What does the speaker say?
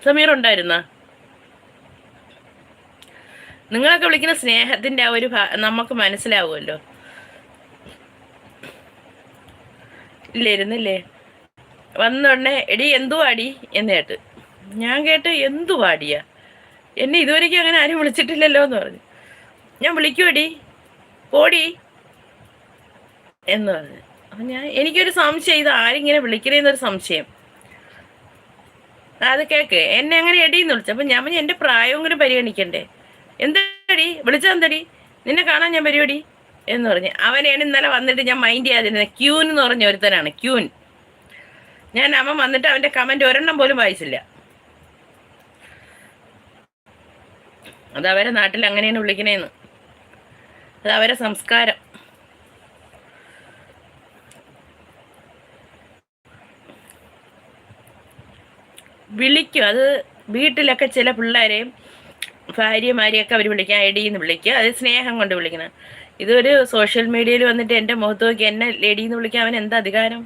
സമീർ ഉണ്ടായിരുന്ന? നിങ്ങളൊക്കെ വിളിക്കുന്ന സ്നേഹത്തിന്റെ ആ ഒരു നമുക്ക് മനസ്സിലാവുമല്ലോ. ഇല്ലായിരുന്നില്ലേ? വന്നോടനെ എടി എന്തുവാടി എന്ന് കേട്ട്. ഞാൻ കേട്ട് എന്തുവാടിയാ, എന്നെ ഇതുവരെയ്ക്കും അങ്ങനെ ആരും വിളിച്ചിട്ടില്ലല്ലോ എന്ന് പറഞ്ഞു. ഞാൻ വിളിക്കുവടി പോടി എന്ന് പറഞ്ഞു. അപ്പം എനിക്കൊരു സംശയം, ഇത് ആരിങ്ങനെ വിളിക്കണേന്നൊരു സംശയം. അത് കേക്ക് എന്നെ അങ്ങനെ എടീന്ന് വിളിച്ചു. അപ്പം ഞാൻ എൻ്റെ പ്രായവും കൂടി പരിഗണിക്കണ്ടേ. എന്തടി വിളിച്ചെന്തടി, നിന്നെ കാണാൻ ഞാൻ പരിപാടി എന്ന് പറഞ്ഞു. അവനെയാണ് ഇന്നലെ വന്നിട്ട് ഞാൻ മൈൻഡ് ചെയ്യാതിരുന്നത്. ക്യൂൻ എന്ന് പറഞ്ഞ ഒരുത്തനാണ്, ക്യൂൻ. അവൻ വന്നിട്ട് അവൻ്റെ കമൻറ്റ് ഒരെണ്ണം പോലും വായിച്ചില്ല. അത് അവരെ നാട്ടിൽ അങ്ങനെയാണ് വിളിക്കണേന്ന്. അത് അവരെ സംസ്കാരം. വിളിക്കും. അത് വീട്ടിലൊക്കെ ചില പിള്ളേരെയും ഭാര്യമാരെയൊക്കെ അവർ വിളിക്കുക, എടീന്ന് വിളിക്കുക. അത് സ്നേഹം കൊണ്ട് വിളിക്കണം. ഇതൊരു സോഷ്യൽ മീഡിയയിൽ വന്നിട്ട് എൻ്റെ മുഖത്ത് നോക്കി എന്നെ ലേഡീന്ന് വിളിക്കാൻ അവൻ എന്താ അധികാരം?